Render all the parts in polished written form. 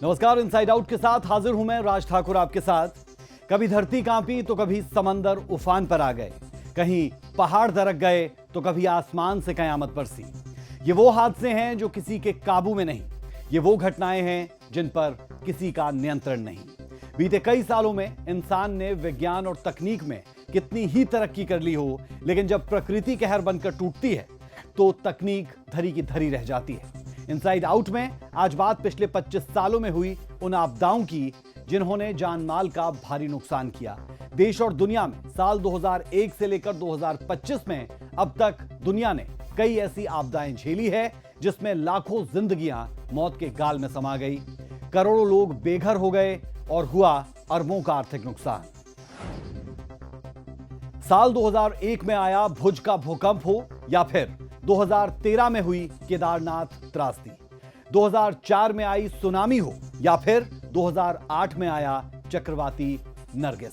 नमस्कार, inside out के साथ हाजिर हूं मैं राज ठाकुर आपके साथ। कभी धरती कांपी तो कभी समंदर उफान पर आ गए, कहीं पहाड़ दरक गए तो कभी आसमान से कयामत बरसी। ये वो हादसे हैं जो किसी के काबू में नहीं, ये वो घटनाएं हैं जिन पर किसी का नियंत्रण नहीं। बीते कई सालों में इंसान ने विज्ञान और तकनीक में कितनी ही तरक्की कर ली हो, लेकिन जब प्रकृति कहर बनकर टूटती है तो तकनीक धरी की धरी रह जाती है। इनसाइड आउट में आज बात पिछले 25 सालों में हुई उन आपदाओं की जिन्होंने जान माल का भारी नुकसान किया। देश और दुनिया में साल 2001 से लेकर 2025 में अब तक दुनिया ने कई ऐसी आपदाएं झेली है जिसमें लाखों जिंदगियां मौत के गाल में समा गई, करोड़ों लोग बेघर हो गए और हुआ अरबों का आर्थिक नुकसान। साल 2001 में आया भुज का भूकंप हो या फिर 2013 में हुई केदारनाथ त्रासदी, 2004 में आई सुनामी हो या फिर 2008 में आया चक्रवाती नरगिस।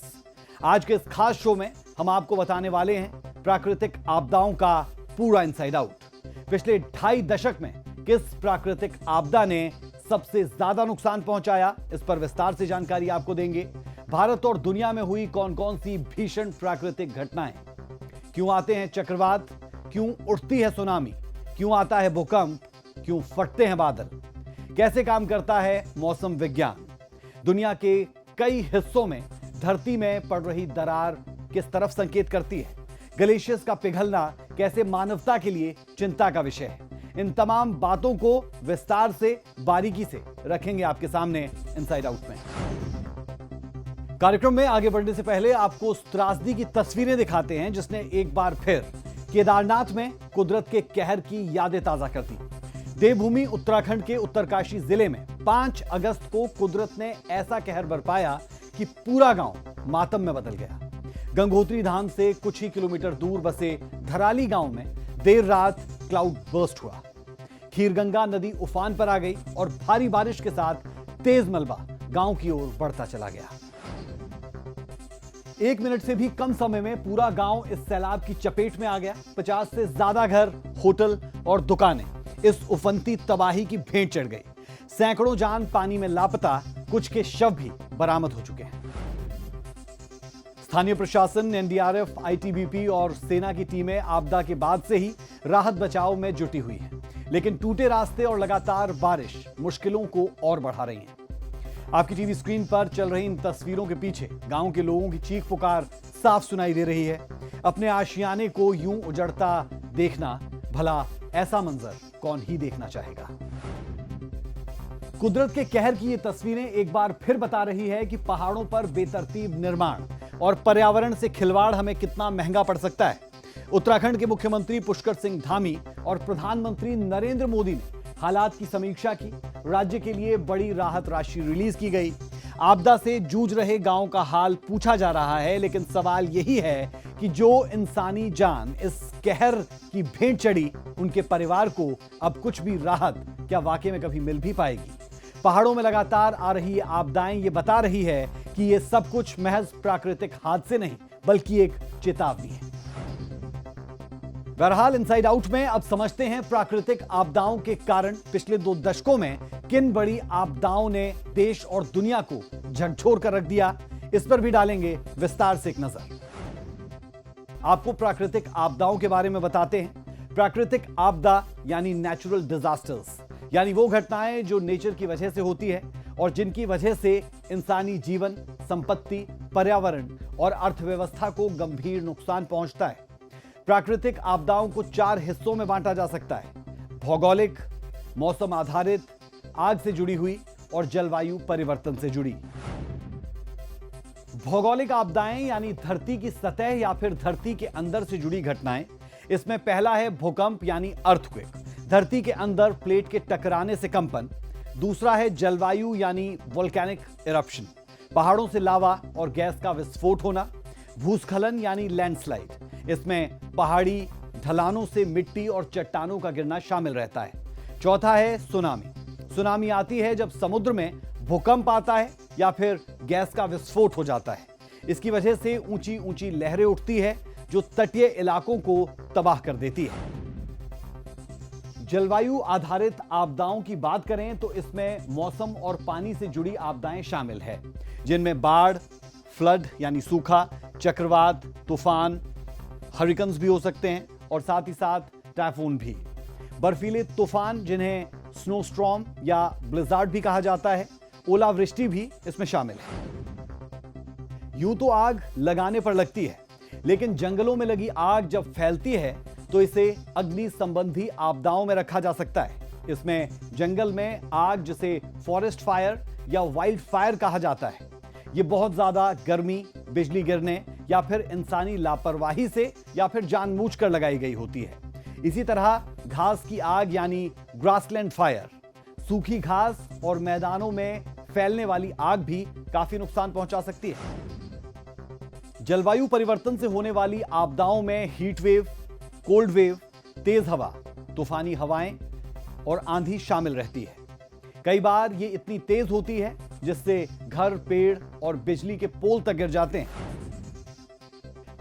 आज के इस खास शो में हम आपको बताने वाले हैं प्राकृतिक आपदाओं का पूरा इनसाइड आउट। पिछले 2.5 दशक में किस प्राकृतिक आपदा ने सबसे ज्यादा नुकसान पहुंचाया, इस पर विस्तार से जानकारी आपको देंगे। भारत और दुनिया में हुई कौन कौन सी भीषण प्राकृतिक घटनाएं, क्यों आते हैं चक्रवात, क्यों उठती है सुनामी, क्यों आता है भूकंप, क्यों फटते हैं बादल, कैसे काम करता है मौसम विज्ञान, दुनिया के कई हिस्सों में धरती में पड़ रही दरार किस तरफ संकेत करती है, ग्लेशियर्स का पिघलना कैसे मानवता के लिए चिंता का विषय है। इन तमाम बातों को विस्तार से बारीकी से रखेंगे आपके सामने इनसाइड आउट में। कार्यक्रम में आगे बढ़ने से पहले आपको उस त्रासदी की तस्वीरें दिखाते हैं जिसने एक बार फिर केदारनाथ में कुदरत के कहर की यादें ताजा कर दी। देवभूमि उत्तराखंड के उत्तरकाशी जिले में 5 अगस्त को कुदरत ने ऐसा कहर बरपाया कि पूरा गांव मातम में बदल गया। गंगोत्री धाम से कुछ ही किलोमीटर दूर बसे धराली गांव में देर रात क्लाउड बर्स्ट हुआ। खीरगंगा नदी उफान पर आ गई और भारी बारिश के साथ तेज मलबा गांव की ओर बढ़ता चला गया। 1 मिनट से भी कम समय में पूरा गांव इस सैलाब की चपेट में आ गया। 50 से ज्यादा घर, होटल और दुकानें इस उफनती तबाही की भेंट चढ़ गई। सैकड़ों जान पानी में लापता, कुछ के शव भी बरामद हो चुके हैं। स्थानीय प्रशासन, एनडीआरएफ, आईटीबीपी और सेना की टीमें आपदा के बाद से ही राहत बचाव में जुटी हुई हैं, लेकिन टूटे रास्ते और लगातार बारिश मुश्किलों को और बढ़ा रही है। आपकी टीवी स्क्रीन पर चल रही इन तस्वीरों के पीछे गांव के लोगों की चीख पुकार साफ सुनाई दे रही है। अपने आशियाने को यूं उजड़ता देखना, भला ऐसा मंजर कौन ही देखना चाहेगा। कुदरत के कहर की ये तस्वीरें एक बार फिर बता रही है कि पहाड़ों पर बेतरतीब निर्माण और पर्यावरण से खिलवाड़ हमें कितना महंगा पड़ सकता है। उत्तराखंड के मुख्यमंत्री पुष्कर सिंह धामी और प्रधानमंत्री नरेंद्र मोदी ने हालात की समीक्षा की। राज्य के लिए बड़ी राहत राशि रिलीज की गई। आपदा से जूझ रहे गांव का हाल पूछा जा रहा है, लेकिन सवाल यही है कि जो इंसानी जान इस कहर की भेंट चढ़ी, उनके परिवार को अब कुछ भी राहत क्या वाकई में कभी मिल भी पाएगी। पहाड़ों में लगातार आ रही आपदाएं ये बता रही है कि ये सब कुछ महज प्राकृतिक हादसे नहीं बल्कि एक चेतावनी है। बहरहाल इनसाइड आउट में अब समझते हैं प्राकृतिक आपदाओं के कारण पिछले 2 दशकों में किन बड़ी आपदाओं ने देश और दुनिया को झकझोर कर रख दिया। इस पर भी डालेंगे विस्तार से एक नजर। आपको प्राकृतिक आपदाओं के बारे में बताते हैं। प्राकृतिक आपदा यानी नेचुरल डिजास्टर्स, यानी वो घटनाएं जो नेचर की वजह से होती है और जिनकी वजह से इंसानी जीवन, संपत्ति, पर्यावरण और अर्थव्यवस्था को गंभीर नुकसान पहुंचता है। प्राकृतिक आपदाओं को 4 हिस्सों में बांटा जा सकता है: भौगोलिक, मौसम आधारित, आग से जुड़ी हुई और जलवायु परिवर्तन से जुड़ी। भौगोलिक आपदाएं यानी धरती की सतह या फिर धरती के अंदर से जुड़ी घटनाएं। इसमें पहला है भूकंप यानी अर्थक्वेक, धरती के अंदर प्लेट के टकराने से कंपन। दूसरा है जलवायु यानी वोल्केनिक इरप्शन, पहाड़ों से लावा और गैस का विस्फोट होना। भूस्खलन यानी लैंडस्लाइड, इसमें पहाड़ी ढलानों से मिट्टी और चट्टानों का गिरना शामिल रहता है। चौथा है सुनामी। सुनामी आती है जब समुद्र में भूकंप आता है या फिर गैस का विस्फोट हो जाता है। इसकी वजह से ऊंची ऊंची लहरें उठती है जो तटीय इलाकों को तबाह कर देती है। जलवायु आधारित आपदाओं की बात करें तो इसमें मौसम और पानी से जुड़ी आपदाएं शामिल है, जिनमें बाढ़, फ्लड यानी सूखा, चक्रवात, तूफान, हरिकन्स भी हो सकते हैं और साथ ही साथ टाइफून भी। बर्फीले तूफान जिन्हें स्नोस्टॉर्म या ब्लिज़ार्ड भी कहा जाता है, ओलावृष्टि भी इसमें शामिल है। यूं तो आग लगाने पर लगती है, लेकिन जंगलों में लगी आग जब फैलती है तो इसे अग्नि संबंधी आपदाओं में रखा जा सकता है। इसमें जंगल में आग जिसे फॉरेस्ट फायर या वाइल्ड फायर कहा जाता है, ये बहुत ज्यादा गर्मी, बिजली गिरने या फिर इंसानी लापरवाही से या फिर जानबूझकर लगाई गई होती है। इसी तरह घास की आग यानी ग्रासलैंड फायर, सूखी घास और मैदानों में फैलने वाली आग भी काफी नुकसान पहुंचा सकती है। जलवायु परिवर्तन से होने वाली आपदाओं में हीट वेव, कोल्ड वेव, तेज हवा, तूफानी हवाएं और आंधी शामिल रहती है। कई बार ये इतनी तेज होती है जिससे घर, पेड़ और बिजली के पोल तक गिर जाते हैं।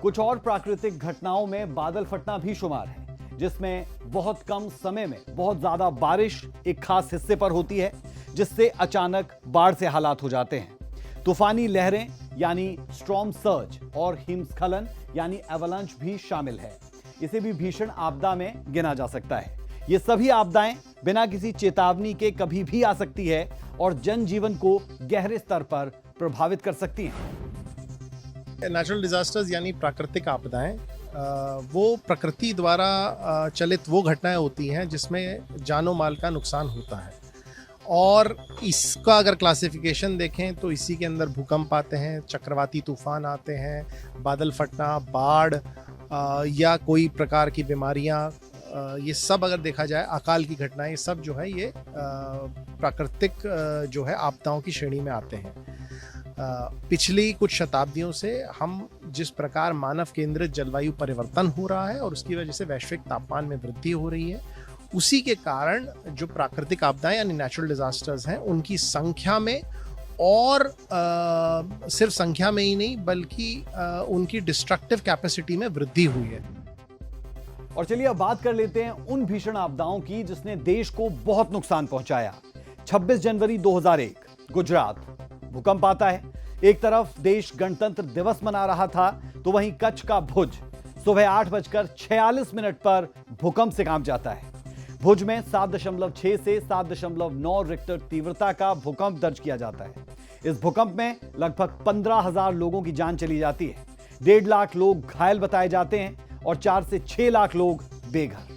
कुछ और प्राकृतिक घटनाओं में बादल फटना भी शुमार है, जिसमें बहुत कम समय में बहुत ज्यादा बारिश एक खास हिस्से पर होती है, जिससे अचानक बाढ़ से हालात हो जाते हैं। तूफानी लहरें यानी स्टॉर्म सर्ज और हिमस्खलन यानी एवलांच भी शामिल है। इसे भी भीषण आपदा में गिना जा सकता है। ये सभी आपदाएं बिना किसी चेतावनी के कभी भी आ सकती है और जनजीवन को गहरे स्तर पर प्रभावित कर सकती हैं। नेचुरल डिजास्टर्स यानी प्राकृतिक आपदाएं वो प्रकृति द्वारा चलित वो घटनाएं होती हैं जिसमें जानो माल का नुकसान होता है। और इसका अगर क्लासिफिकेशन देखें तो इसी के अंदर भूकंप आते हैं, चक्रवाती तूफान आते हैं, बादल फटना, बाढ़ या कोई प्रकार की बीमारियां, ये सब अगर देखा जाए, अकाल की घटनाएं, ये सब जो है ये प्राकृतिक जो है आपदाओं की श्रेणी में आते हैं। पिछली कुछ शताब्दियों से हम जिस प्रकार मानव केंद्रित जलवायु परिवर्तन हो रहा है और उसकी वजह से वैश्विक तापमान में वृद्धि हो रही है, उसी के कारण जो प्राकृतिक आपदाएं यानी नेचुरल डिजास्टर्स हैं उनकी संख्या में और सिर्फ संख्या में ही नहीं बल्कि उनकी डिस्ट्रक्टिव कैपेसिटी में वृद्धि हुई है। और चलिए अब बात कर लेते हैं उन भीषण आपदाओं की जिसने देश को बहुत नुकसान पहुंचाया। 26 जनवरी 2001 गुजरात, भूकंप आता है। एक तरफ देश गणतंत्र दिवस मना रहा था तो वहीं कच्छ का भुज सुबह 8:46 पर भूकंप से कांप जाता है। भुज में 7.6 से 7.9 रिक्टर तीव्रता का भूकंप दर्ज किया जाता है। इस भूकंप में लगभग 15,000 लोगों की जान चली जाती है। 1.5 लाख लोग घायल बताए जाते हैं और 4 से 6 लाख लोग बेघर।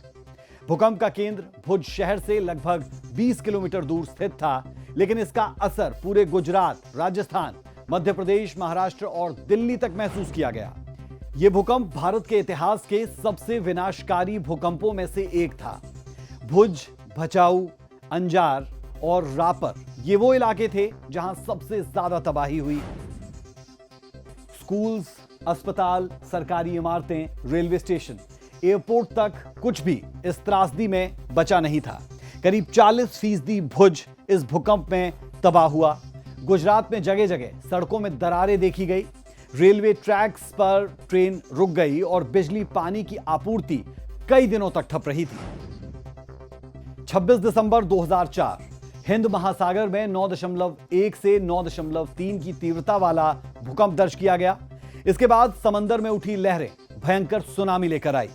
भूकंप का केंद्र भुज शहर से लगभग 20 किलोमीटर दूर स्थित था, लेकिन इसका असर पूरे गुजरात, राजस्थान, मध्य प्रदेश, महाराष्ट्र और दिल्ली तक महसूस किया गया। यह भूकंप भारत के इतिहास के सबसे विनाशकारी भूकंपों में से एक था। भुज, भचाऊ, अंजार और रापर ये वो इलाके थे जहां सबसे ज्यादा तबाही हुई। स्कूल्स, अस्पताल, सरकारी इमारतें, रेलवे स्टेशन, एयरपोर्ट तक कुछ भी इस त्रासदी में बचा नहीं था। करीब 40% भुज इस भूकंप में तबाह हुआ। गुजरात में जगह जगह सड़कों में दरारें देखी गई, रेलवे ट्रैक्स पर ट्रेन रुक गई और बिजली पानी की आपूर्ति कई दिनों तक ठप रही थी। 26 दिसंबर 2004 हिंद महासागर में 9.1 से 9.3 की तीव्रता वाला भूकंप दर्ज किया गया। इसके बाद समंदर में उठी लहरें भयंकर सुनामी लेकर आई।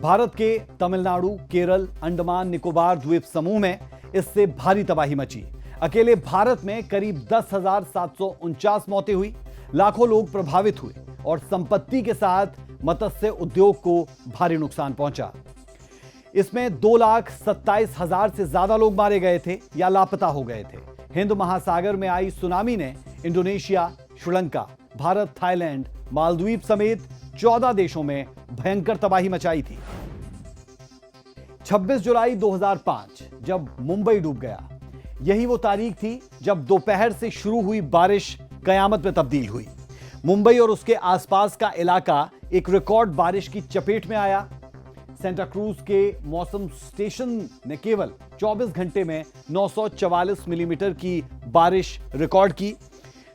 भारत के तमिलनाडु, केरल, अंडमान निकोबार द्वीप समूह में इससे भारी तबाही मची। अकेले भारत में करीब 10,749 मौतें हुई, लाखों लोग प्रभावित हुए और संपत्ति के साथ मत्स्य उद्योग को भारी नुकसान पहुंचा। इसमें 2,27,000 से ज्यादा लोग मारे गए थे या लापता हो गए थे। हिंद महासागर में आई सुनामी ने इंडोनेशिया, श्रीलंका, भारत, थाईलैंड, मालदीव समेत 14 देशों में भयंकर तबाही मचाई थी। 26 जुलाई 2005 जब मुंबई डूब गया, यही वो तारीख थी जब दोपहर से शुरू हुई बारिश कयामत में तब्दील हुई। मुंबई और उसके आसपास का इलाका एक रिकॉर्ड बारिश की चपेट में आया। सेंटा क्रूज के मौसम स्टेशन ने केवल 24 घंटे में 944 मिलीमीटर की बारिश रिकॉर्ड की,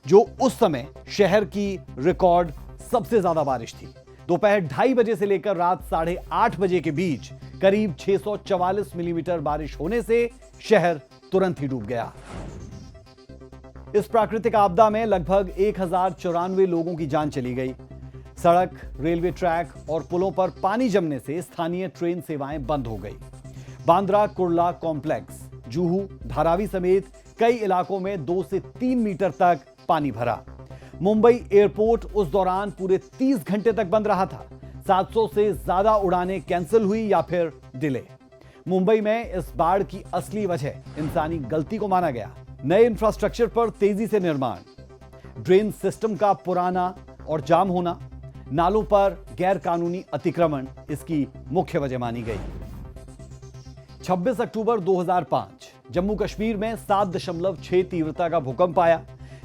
जो उस समय शहर की रिकॉर्ड सबसे ज्यादा बारिश थी। दोपहर 2:30 बजे से लेकर रात 8:30 बजे के बीच करीब 644 मिलीमीटर बारिश होने से शहर तुरंत ही डूब गया। इस प्राकृतिक आपदा में लगभग 1094 लोगों की जान चली गई। सड़क, रेलवे ट्रैक और पुलों पर पानी जमने से स्थानीय ट्रेन सेवाएं बंद हो गई। बांद्रा कुर्ला कॉम्प्लेक्स, जुहू, धारावी समेत कई इलाकों में 2 से 3 मीटर तक पानी भरा। मुंबई एयरपोर्ट उस दौरान पूरे 30 घंटे तक बंद रहा था। 700 से ज्यादा उड़ानें कैंसिल हुई या फिर डिले। मुंबई में इस बाढ़ की असली वजह इंसानी गलती को माना गया। नए इंफ्रास्ट्रक्चर पर तेजी से निर्माण, ड्रेन सिस्टम का पुराना और जाम होना, नालों पर गैर कानूनी अतिक्रमण इसकी मुख्य वजह मानी गई। 26 अक्टूबर 2005 जम्मू कश्मीर में 7.6 तीव्रता का भूकंप आया।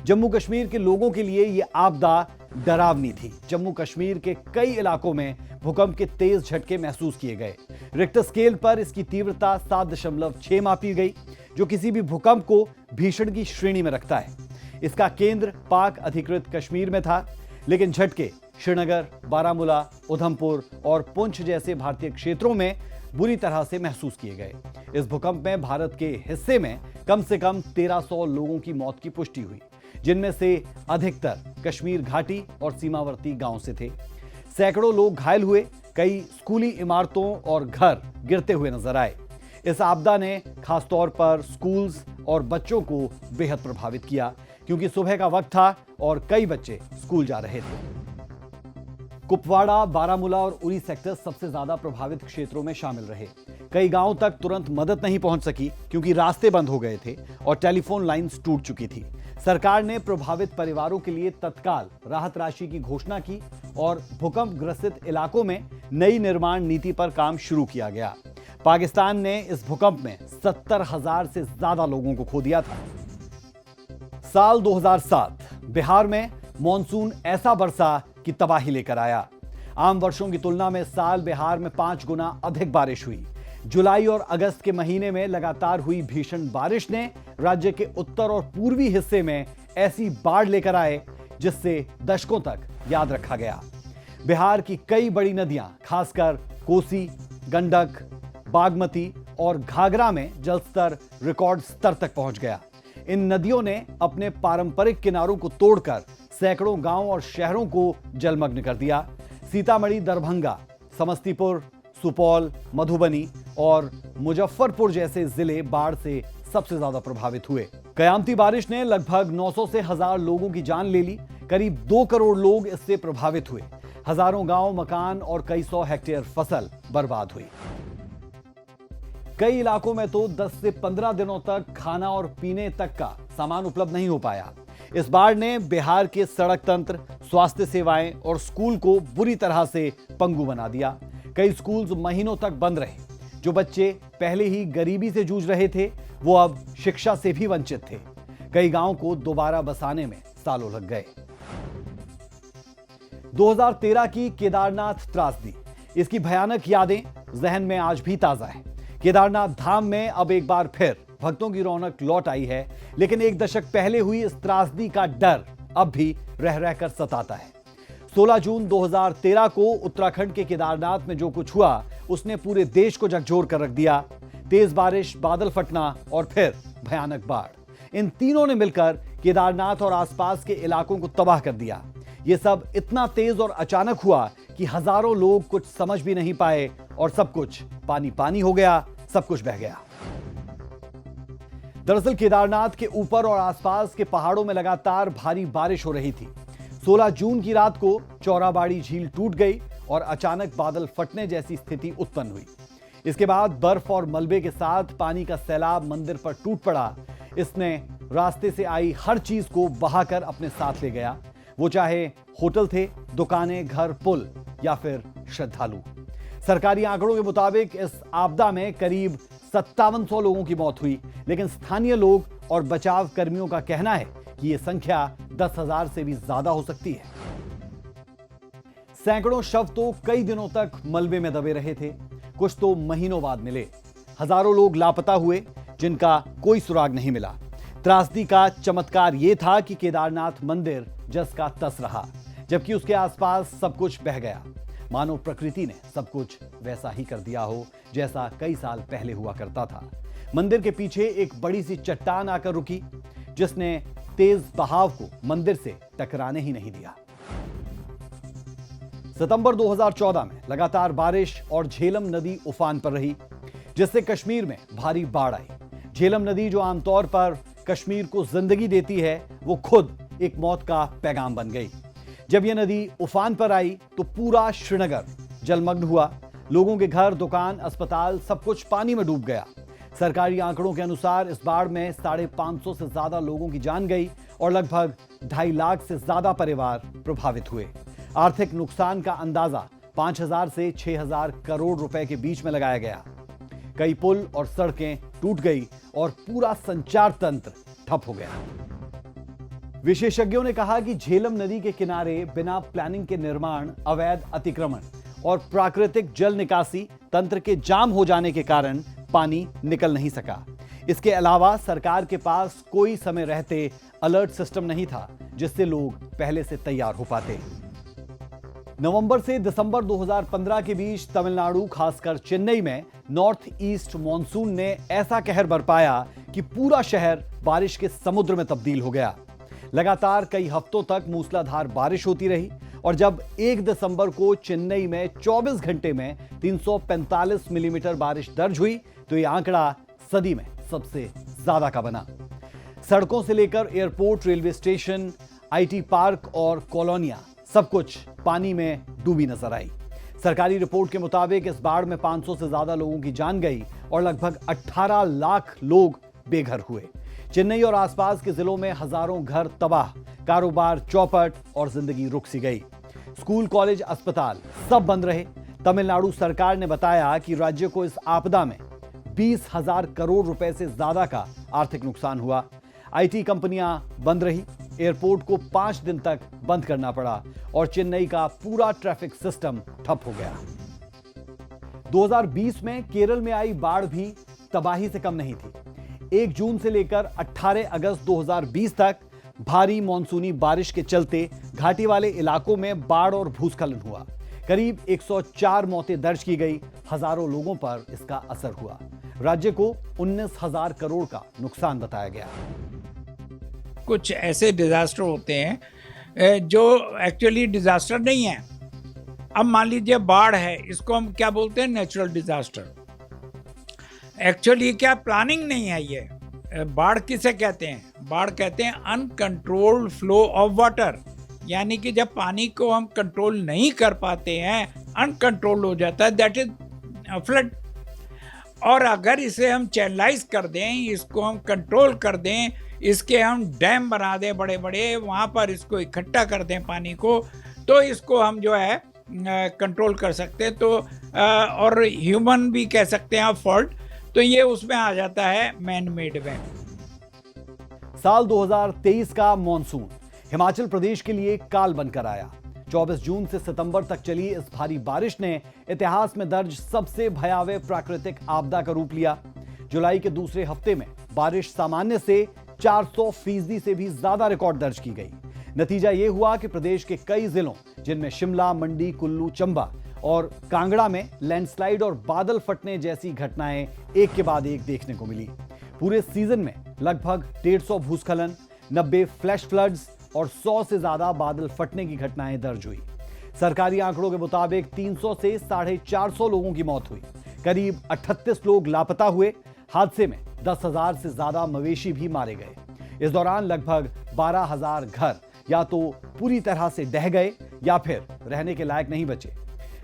जम्मू कश्मीर के लोगों के लिए यह आपदा डरावनी थी। जम्मू कश्मीर के कई इलाकों में भूकंप के तेज झटके महसूस किए गए। रिक्टर स्केल पर इसकी तीव्रता 7.6 मापी गई, जो किसी भी भूकंप को भीषण की श्रेणी में रखता है। इसका केंद्र पाक अधिकृत कश्मीर में था, लेकिन झटके श्रीनगर, बारामूला, उधमपुर और पुंछ जैसे भारतीय क्षेत्रों में बुरी तरह से महसूस किए गए। इस भूकंप में भारत के हिस्से में कम से कम 1300 लोगों की मौत की पुष्टि हुई, जिनमें से अधिकतर कश्मीर घाटी और सीमावर्ती गांव से थे। सैकड़ों लोग घायल हुए। कई स्कूली इमारतों और घर गिरते हुए नजर आए। इस आपदा ने खासतौर पर स्कूल्स और बच्चों को बेहद प्रभावित किया, क्योंकि सुबह का वक्त था और कई बच्चे स्कूल जा रहे थे। कुपवाड़ा, बारामूला और उरी सेक्टर सबसे ज्यादा प्रभावित क्षेत्रों में शामिल रहे। कई गांवों तक तुरंत मदद नहीं पहुंच सकी, क्योंकि रास्ते बंद हो गए थे और टेलीफोन लाइंस टूट चुकी थी। सरकार ने प्रभावित परिवारों के लिए तत्काल राहत राशि की घोषणा की और भूकंप ग्रसित इलाकों में नई निर्माण नीति पर काम शुरू किया गया। पाकिस्तान ने इस भूकंप में 70,000 से ज्यादा लोगों को खो दिया था। साल 2007 बिहार में मॉनसून ऐसा बरसा कि तबाही लेकर आया। आम वर्षों की तुलना में साल बिहार में 5 गुना अधिक बारिश हुई। जुलाई और अगस्त के महीने में लगातार हुई भीषण बारिश ने राज्य के उत्तर और पूर्वी हिस्से में ऐसी बाढ़ लेकर आए, जिससे दशकों तक याद रखा गया। बिहार की कई बड़ी नदियां, खासकर कोसी, गंडक, बागमती और घाघरा में जलस्तर रिकॉर्ड स्तर तक पहुंच गया। इन नदियों ने अपने पारंपरिक किनारों को तोड़कर सैकड़ों गांव और शहरों को जलमग्न कर दिया। सीतामढ़ी, दरभंगा, समस्तीपुर, सुपौल, मधुबनी और मुजफ्फरपुर जैसे जिले बाढ़ से सबसे ज्यादा प्रभावित हुए। कयामती बारिश ने लगभग 900 से 1000 लोगों की जान ले ली। करीब 2 करोड़ लोग इससे प्रभावित हुए। हजारों गांव, मकान और कई सौ हेक्टेयर फसल बर्बाद हुई। कई इलाकों में तो 10 से 15 दिनों तक खाना और पीने तक का सामान उपलब्ध नहीं हो पाया। इस बाढ़ ने बिहार के सड़क तंत्र, स्वास्थ्य सेवाएं और स्कूल को बुरी तरह से पंगु बना दिया। कई स्कूल्स महीनों तक बंद रहे। जो बच्चे पहले ही गरीबी से जूझ रहे थे, वो अब शिक्षा से भी वंचित थे। कई गांवों को दोबारा बसाने में सालों लग गए। 2013 की केदारनाथ त्रासदी, इसकी भयानक यादें जहन में आज भी ताजा है। केदारनाथ धाम में अब एक बार फिर भक्तों की रौनक लौट आई है, लेकिन एक दशक पहले हुई इस त्रासदी का डर अब भी रह रहकर सताता है। 16 जून 2013 को उत्तराखंड के केदारनाथ में जो कुछ हुआ, उसने पूरे देश को झकझोर कर रख दिया। तेज बारिश, बादल फटना और फिर भयानक बाढ़, इन तीनों ने मिलकर केदारनाथ और आसपास के इलाकों को तबाह कर दिया। यह सब इतना तेज और अचानक हुआ कि हजारों लोग कुछ समझ भी नहीं पाए और सब कुछ पानी पानी हो गया, सब कुछ बह गया। दरअसल केदारनाथ के ऊपर और आसपास के पहाड़ों में लगातार भारी बारिश हो रही थी। 16 जून की रात को चौराबाड़ी झील टूट गई और अचानक बादल फटने जैसी स्थिति उत्पन्न हुई। इसके बाद बर्फ और मलबे के साथ पानी का सैलाब मंदिर पर टूट पड़ा। इसने रास्ते से आई हर चीज को बहाकर अपने साथ ले गया, वो चाहे होटल थे, दुकानें, घर, पुल या फिर श्रद्धालु। सरकारी आंकड़ों के मुताबिक इस आपदा में करीब 5700 लोगों की मौत हुई, लेकिन स्थानीय लोग और बचाव कर्मियों का कहना है कि यह संख्या 10,000 से भी ज्यादा हो सकती है। सैकड़ों शव तो कई दिनों तक मलबे में दबे रहे थे, कुछ तो महीनों बाद मिले। हजारों लोग लापता हुए, जिनका कोई सुराग नहीं मिला। त्रासदी का चमत्कार यह था कि केदारनाथ मंदिर जस का तस रहा, जबकि उसके आसपास सब कुछ बह गया। मानो प्रकृति ने सब कुछ वैसा ही कर दिया हो जैसा कई साल पहले हुआ करता था। मंदिर के पीछे एक बड़ी सी चट्टान आकर रुकी, जिसने तेज बहाव को मंदिर से टकराने ही नहीं दिया। सितंबर 2014 में लगातार बारिश और झेलम नदी उफान पर रही, जिससे कश्मीर में भारी बाढ़ आई। झेलम नदी, जो आमतौर पर कश्मीर को जिंदगी देती है, वो खुद एक मौत का पैगाम बन गई। जब यह नदी उफान पर आई तो पूरा श्रीनगर जलमग्न हुआ। लोगों के घर, दुकान, अस्पताल, सब कुछ पानी में डूब गया। सरकारी आंकड़ों के अनुसार इस बाढ़ में 550 से ज्यादा लोगों की जान गई और लगभग 2.5 लाख से ज्यादा परिवार प्रभावित हुए। आर्थिक नुकसान का अंदाजा 5,000 से 6,000 करोड़ रुपए के बीच में लगाया गया। कई पुल और सड़कें टूट गई और पूरा संचार तंत्र ठप हो गया। विशेषज्ञों ने कहा कि झेलम नदी के किनारे बिना प्लानिंग के निर्माण, अवैध अतिक्रमण और प्राकृतिक जल निकासी तंत्र के जाम हो जाने के कारण पानी निकल नहीं सका। इसके अलावा सरकार के पास कोई समय रहते अलर्ट सिस्टम नहीं था, जिससे लोग पहले से तैयार हो पाते। नवंबर से दिसंबर 2015 के बीच तमिलनाडु, खासकर चेन्नई में नॉर्थ ईस्ट मॉनसून ने ऐसा कहर बरपाया कि पूरा शहर बारिश के समुद्र में तब्दील हो गया। लगातार कई हफ्तों तक मूसलाधार बारिश होती रही और जब 1 दिसंबर को चेन्नई में 24 घंटे में 345 मिलीमीटर बारिश दर्ज हुई तो यह आंकड़ा सदी में सबसे ज्यादा का बना। सड़कों से लेकर airport, railway station, IT park और कॉलोनियां, सब कुछ पानी में डूबी नजर आई। सरकारी रिपोर्ट के मुताबिक इस बाढ़ में 500 से ज्यादा लोगों की जान गई और लगभग 18 लाख लोग बेघर हुए। चेन्नई और आसपास के जिलों में हजारों घर तबाह, कारोबार चौपट और जिंदगी रुक सी गई। स्कूल, कॉलेज, अस्पताल सब बंद रहे। तमिलनाडु सरकार ने बताया कि राज्य को इस आपदा में 20,000 करोड़ रुपए से ज्यादा का आर्थिक नुकसान हुआ। आईटी कंपनियां बंद रही, एयरपोर्ट को 5 दिन तक बंद करना पड़ा और चेन्नई का पूरा ट्रैफिक सिस्टम ठप हो गया। 2020 में केरल में आई बाढ़ भी तबाही से कम नहीं थी। 1 जून से लेकर 18 अगस्त 2020 तक भारी मॉनसूनी बारिश के चलते घाटी वाले इलाकों में बाढ़ और भूस्खलन हुआ। करीब 104 मौतें दर्ज की गई, हजारों लोगों पर इसका असर हुआ। राज्य को 19,000 करोड़ का नुकसान बताया गया। कुछ ऐसे डिजास्टर होते हैं जो एक्चुअली डिजास्टर नहीं है। अब मान लीजिए बाढ़ है, इसको हम क्या बोलते हैं? Natural disaster. एक्चुअली क्या प्लानिंग नहीं है ये। बाढ़ किसे कहते हैं? बाढ़ कहते हैं अनकंट्रोल्ड फ्लो ऑफ वाटर, यानी कि जब पानी को हम कंट्रोल नहीं कर पाते हैं, अनकंट्रोल हो जाता है, दैट इज फ्लड। और अगर इसे हम चैनलाइज कर दें, इसको हम कंट्रोल कर दें, इसके हम डैम बना दें बड़े बड़े, वहाँ पर इसको इकट्ठा कर दें पानी को, तो इसको हम जो है कंट्रोल कर सकते हैं। तो और ह्यूमन भी कह सकते हैं फॉल्ट, तो ये उसमें आ जाता है मैन मेड में। साल 2023 का मॉनसून हिमाचल प्रदेश के लिए काल बनकर आया। 24 जून से सितंबर तक चली इस भारी बारिश ने इतिहास में दर्ज सबसे भयावह प्राकृतिक आपदा का रूप लिया। जुलाई के दूसरे हफ्ते में बारिश सामान्य से 400% से भी ज्यादा रिकॉर्ड दर्ज की गई। नतीजा यह हुआ कि प्रदेश के कई जिलों, जिनमें शिमला, मंडी, कुल्लू, चंबा और कांगड़ा में लैंडस्लाइड और बादल फटने जैसी घटनाएं एक के बाद एक देखने को मिली। पूरे सीजन में लगभग 150 भूस्खलन, 90 फ्लैश फ्लड्स और 100 से ज्यादा बादल फटने की घटनाएं दर्ज हुई। सरकारी आंकड़ों के मुताबिक 300 से 450 लोगों की मौत हुई। करीब 38 लोग लापता हुए। हादसे में 10,000 से ज्यादा मवेशी भी मारे गए। इस दौरान लगभग 12,000 घर या तो पूरी तरह से ढह गए या फिर रहने के लायक नहीं बचे।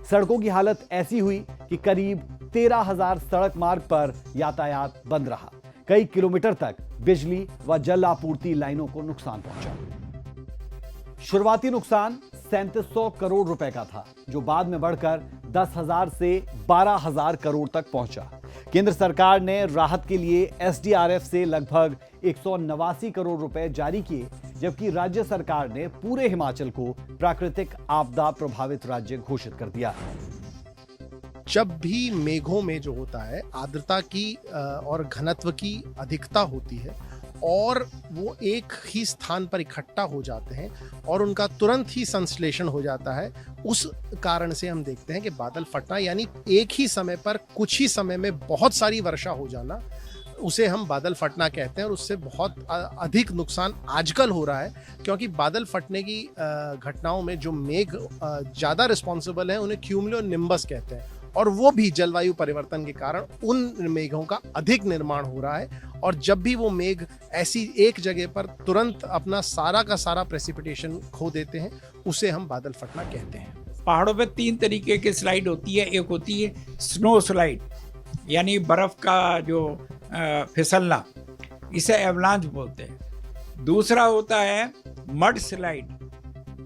सड़कों की हालत ऐसी हुई कि करीब 13,000 सड़क मार्ग पर यातायात बंद रहा। कई किलोमीटर तक बिजली व जल आपूर्ति लाइनों को नुकसान पहुंचा। शुरुआती नुकसान 3700 करोड़ रुपए का था, जो बाद में बढ़कर 10,000 से 12,000 करोड़ तक पहुंचा। केंद्र सरकार ने राहत के लिए एसडीआरएफ से लगभग 189 करोड़ रुपए जारी किए, जबकि राज्य सरकार ने पूरे हिमाचल को प्राकृतिक आपदा प्रभावित राज्य घोषित कर दिया। जब भी मेघों में जो होता है आर्द्रता की और घनत्व की अधिकता होती है, और वो एक ही स्थान पर इकट्ठा हो जाते हैं और उनका तुरंत ही संश्लेषण हो जाता है। उस कारण से हम देखते हैं कि बादल फटना यानी एक ही समय पर कुछ ही समय में बहुत सारी वर्षा हो जाना, उसे हम बादल फटना कहते हैं। और उससे बहुत अधिक नुकसान आजकल हो रहा है, क्योंकि बादल फटने की घटनाओं में जो मेघ ज़्यादा रिस्पॉन्सिबल हैं उन्हें क्यूमुलोनिम्बस कहते हैं, और वो भी जलवायु परिवर्तन के कारण उन मेघों का अधिक निर्माण हो रहा है। और जब भी वो मेघ ऐसी एक जगह पर तुरंत अपना सारा का सारा प्रेसिपिटेशन खो देते हैं, उसे हम बादल फटना कहते हैं। पहाड़ों पे 3 तरीके की स्लाइड होती है। एक होती है स्नो स्लाइड, यानी बर्फ का जो फिसलना, इसे एवलांच बोलते हैं। दूसरा होता है मड स्लाइड।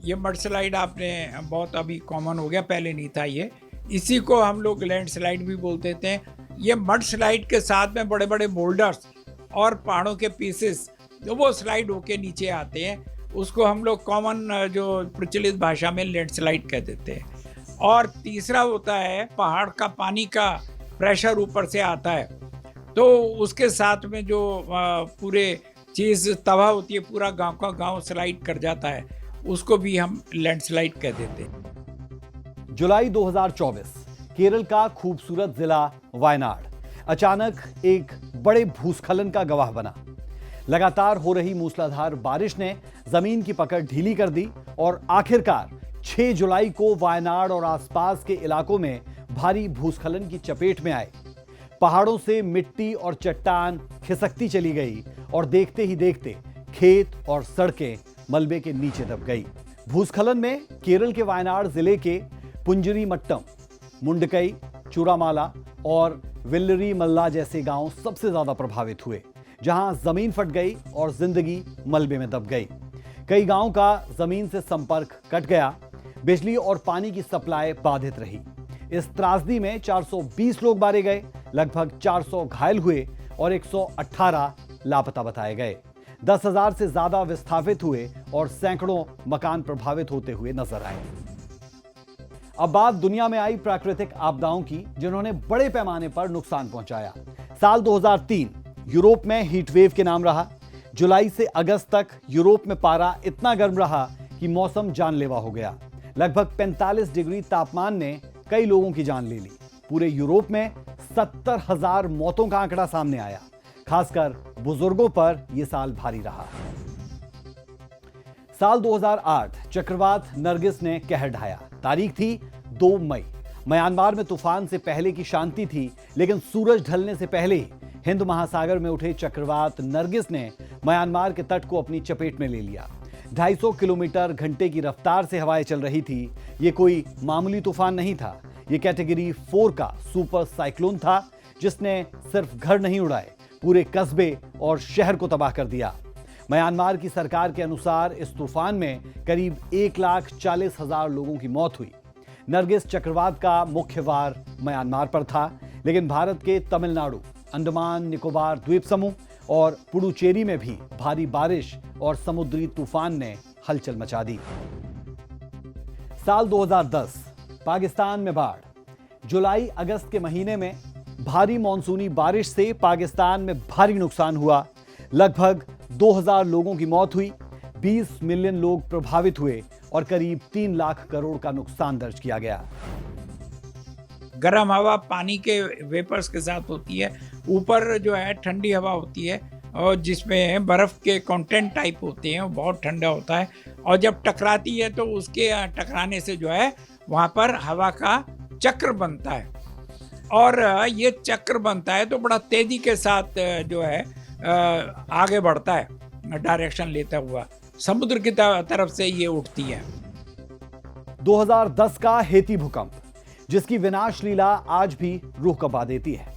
ये मड स्लाइड आपने बहुत अभी कॉमन हो गया, पहले नहीं था ये। इसी को हम लोग लैंड स्लाइड भी बोलते थे। ये मड स्लाइड के साथ में बड़े बड़े बोल्डर्स और पहाड़ों के पीसेस जो वो स्लाइड होके नीचे आते हैं, उसको हम लोग कॉमन जो प्रचलित भाषा में लैंड स्लाइड कह देते हैं। और तीसरा होता है पहाड़ का पानी का प्रेशर ऊपर से आता है, तो उसके साथ में जो पूरे चीज़ तबाह होती है, पूरा गांव का गांव स्लाइड कर जाता है, उसको भी हम लैंडस्लाइड कह देते हैं। जुलाई 2024 केरल का खूबसूरत जिला वायनाड अचानक एक बड़े भूस्खलन का गवाह बना। लगातार हो रही मूसलाधार बारिश ने जमीन की पकड़ ढीली कर दी और आखिरकार 6 जुलाई को वायनाड और आसपास के इलाकों में भारी भूस्खलन की चपेट में आए। पहाड़ों से मिट्टी और चट्टान खिसकती चली गई और देखते ही देखते खेत और सड़कें मलबे के नीचे दब गई। भूस्खलन में केरल के वायनाड जिले के पुंजरी मट्टम, मुंडकई, चूरामाला और विल्लरी मल्ला जैसे गांव सबसे ज्यादा प्रभावित हुए, जहां जमीन फट गई और जिंदगी मलबे में दब गई। कई गांव का जमीन से संपर्क कट गया, बिजली और पानी की सप्लाई बाधित रही। इस त्रासदी में 420 लोग मारे गए, लगभग 400 घायल हुए और 118 लापता बताए गए। 10,000 से ज्यादा विस्थापित हुए और सैकड़ों मकान प्रभावित होते हुए नजर आए। अब बात दुनिया में आई प्राकृतिक आपदाओं की, जिन्होंने बड़े पैमाने पर नुकसान पहुंचाया। साल 2003 यूरोप में हीट वेव के नाम रहा। जुलाई से अगस्त तक यूरोप में पारा इतना गर्म रहा कि मौसम जानलेवा हो गया। लगभग 45 डिग्री तापमान ने कई लोगों की जान ले ली। पूरे यूरोप में 70,000 मौतों का आंकड़ा सामने आया। खासकर बुजुर्गों पर यह साल भारी रहा। साल 2008 चक्रवात नरगिस ने कहर ढाया। तारीख थी 2 मई। म्यांमार में तूफान से पहले की शांति थी, लेकिन सूरज ढलने से पहले ही हिंद महासागर में उठे चक्रवात नरगिस ने म्यांमार के तट को अपनी चपेट में ले लिया। 250 किलोमीटर घंटे की रफ्तार से हवाएं चल रही थी। यह कोई मामूली तूफान नहीं था, यह कैटेगरी 4 का सुपर साइक्लोन था, जिसने सिर्फ घर नहीं उड़ाए, पूरे कस्बे और शहर को तबाह कर दिया। म्यांमार की सरकार के अनुसार इस तूफान में करीब 1,40,000 लोगों की मौत हुई। नरगिस चक्रवात का मुख्य वार म्यांमार पर था, लेकिन भारत के तमिलनाडु, अंडमान निकोबार द्वीप समूह और पुडुचेरी में भी भारी बारिश और समुद्री तूफान ने हलचल मचा दी। साल 2010 पाकिस्तान में बाढ़। जुलाई अगस्त के महीने में भारी मानसूनी बारिश से पाकिस्तान में भारी नुकसान हुआ। लगभग 2,000 लोगों की मौत हुई, 20 मिलियन लोग प्रभावित हुए और करीब 3 लाख करोड़ का नुकसान दर्ज किया गया। गर्म हवा पानी के वेपर्स के साथ होती है, ऊपर जो है ठंडी हवा होती है और जिसमें बर्फ़ के कंटेंट टाइप होते हैं, वो बहुत ठंडा होता है और जब टकराती है तो उसके टकराने से जो है वहाँ पर हवा का चक्र बनता है और ये चक्र बनता है तो बड़ा तेज़ी के साथ जो है आगे बढ़ता है, डायरेक्शन लेता हुआ समुद्र की तरफ से ये उठती है। 2010 का हेती भूकंप, जिसकी विनाश लीला आज भी रूह कंपा देती है।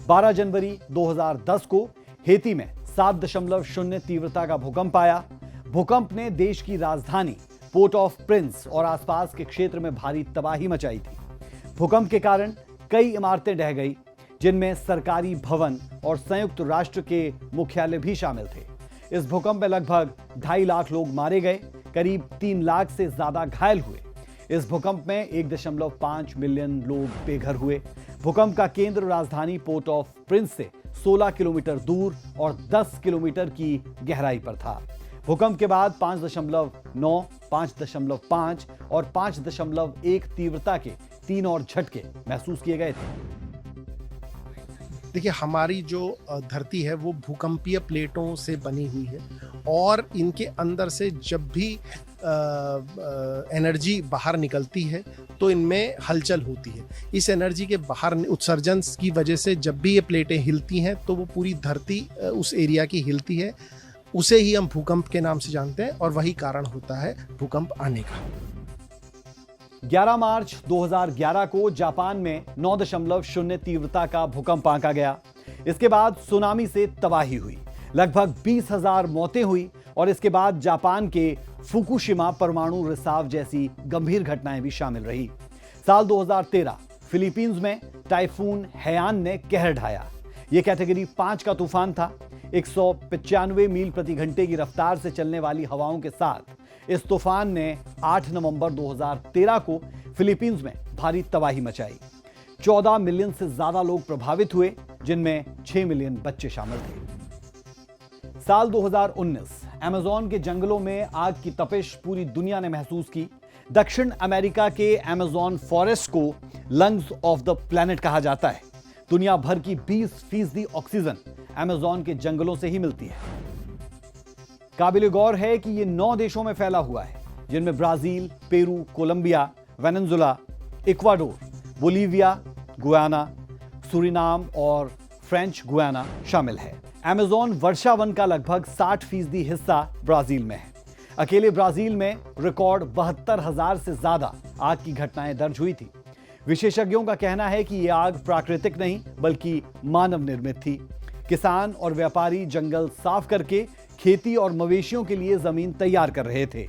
12 जनवरी 2010 को हेती में 7.0 तीव्रता का भूकंप आया। भूकंप ने देश की राजधानी पोर्ट ऑफ प्रिंस और आसपास के क्षेत्र में भारी तबाही मचाई थी। भूकंप के कारण कई इमारतें ढह गई, जिनमें सरकारी भवन और संयुक्त राष्ट्र के मुख्यालय भी शामिल थे। इस भूकंप में लगभग 2.5 लाख लोग मारे गए, करीब 3 लाख से ज्यादा घायल हुए। इस भूकंप में 1.5 मिलियन लोग बेघर हुए। भूकंप का केंद्र राजधानी पोर्ट ऑफ प्रिंस से 16 किलोमीटर दूर और 10 किलोमीटर की गहराई पर था। भूकंप के बाद 5.9, 5.5 और 5.1 तीव्रता के 3 और झटके महसूस किए गए थे। देखिए, हमारी जो धरती है वो भूकंपीय प्लेटों से बनी हुई है और इनके अंदर से जब भी एनर्जी बाहर निकलती है तो इनमें हलचल होती है। इस एनर्जी के बाहर उत्सर्जन की वजह से जब भी ये प्लेटें हिलती हैं तो वो पूरी धरती उस एरिया की हिलती है। उसे ही हम भूकंप के नाम से जानते हैं और वही कारण होता है भूकंप आने का। 11 मार्च 2011 को जापान में 9.0 तीव्रता का भूकंप आंका गया। इसके बाद सुनामी से तबाही हुई, लगभग 20,000 मौतें हुई और इसके बाद जापान के फुकुशिमा परमाणु रिसाव जैसी गंभीर घटनाएं भी शामिल रही। साल 2013 फिलीपींस में टाइफून हैयान ने कहर ढाया। यह कैटेगरी 5 का तूफान था। 195 मील प्रति घंटे की रफ्तार से चलने वाली हवाओं के साथ इस तूफान ने 8 नवंबर 2013 को फिलीपींस में भारी तबाही मचाई। 14 मिलियन से ज्यादा लोग प्रभावित हुए, जिनमें 6 मिलियन बच्चे शामिल थे। साल 2019 अमेज़न के जंगलों में आग की तपिश पूरी दुनिया ने महसूस की। दक्षिण अमेरिका के अमेज़न फॉरेस्ट को लंग्स ऑफ द प्लैनेट कहा जाता है। दुनिया भर की 20% ऑक्सीजन अमेज़न के जंगलों से ही मिलती है। काबिल गौर है कि यह 9 देशों में फैला हुआ है, जिनमें Brazil, Peru, Colombia, Venezuela, Ecuador, Bolivia, Guyana, Suriname और फ्रेंच गुयाना शामिल है। अमेज़न वर्षा वन का लगभग 60% हिस्सा ब्राजील में है। अकेले ब्राजील में रिकॉर्ड 72,000 से ज्यादा आग की घटनाएं दर्ज हुई थी। विशेषज्ञों का कहना है कि यह आग प्राकृतिक नहीं बल्कि मानव निर्मित थी। किसान और व्यापारी जंगल साफ करके खेती और मवेशियों के लिए जमीन तैयार कर रहे थे।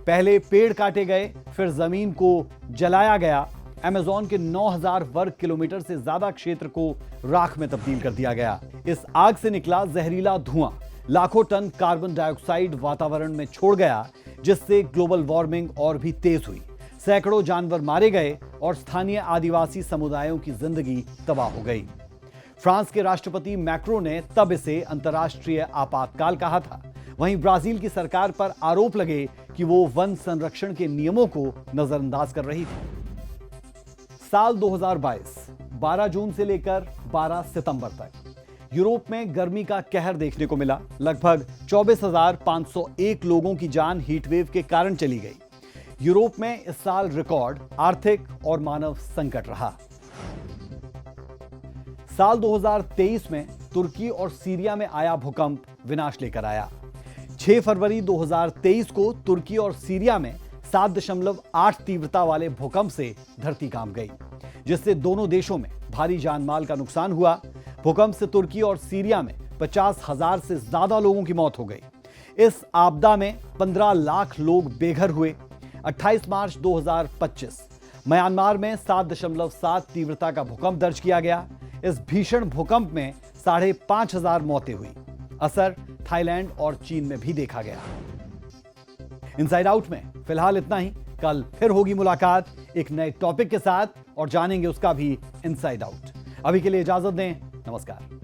पहले पेड़ काटे गए, फिर जमीन को जलाया गया। अमेज़न के 9,000 वर्ग किलोमीटर से ज्यादा क्षेत्र को राख में तब्दील कर दिया गया। इस आग से निकला जहरीला धुआं लाखों टन कार्बन डाइऑक्साइड वातावरण में छोड़ गया, जिससे ग्लोबल वार्मिंग और भी तेज हुई। सैकड़ों जानवर मारे गए और स्थानीय आदिवासी समुदायों की जिंदगी तबाह हो गई। फ्रांस के राष्ट्रपति मैक्रो ने तब इसे अंतर्राष्ट्रीय आपातकाल कहा था। वहीं ब्राजील की सरकार पर आरोप लगे कि वो वन संरक्षण के नियमों को नजरअंदाज कर रही थी। साल 2022 12 जून से लेकर 12 सितंबर तक यूरोप में गर्मी का कहर देखने को मिला। लगभग 24,501 लोगों की जान हीटवेव के कारण चली गई। यूरोप में इस साल रिकॉर्ड आर्थिक और मानव संकट रहा। साल 2023 में तुर्की और सीरिया में आया भूकंप विनाश लेकर आया। 6 फरवरी 2023 को तुर्की और सीरिया में 7.8 तीव्रता वाले भूकंप से धरती कांप गई, जिससे दोनों देशों में भारी जानमाल का नुकसान हुआ। भूकंप से तुर्की और सीरिया में 50,000 से ज्यादा लोगों की मौत हो गई। इस आपदा में 15 लाख लोग बेघर हुए। 28 मार्च 2025 म्यांमार में 7.7 तीव्रता का भूकंप दर्ज किया गया। इस भीषण भूकंप में 5,500 मौतें हुई। असर थाईलैंड और चीन में भी देखा गया। इनसाइड आउट में फिलहाल इतना ही। कल फिर होगी मुलाकात एक नए टॉपिक के साथ और जानेंगे उसका भी इनसाइड आउट। अभी के लिए इजाजत दें। नमस्कार।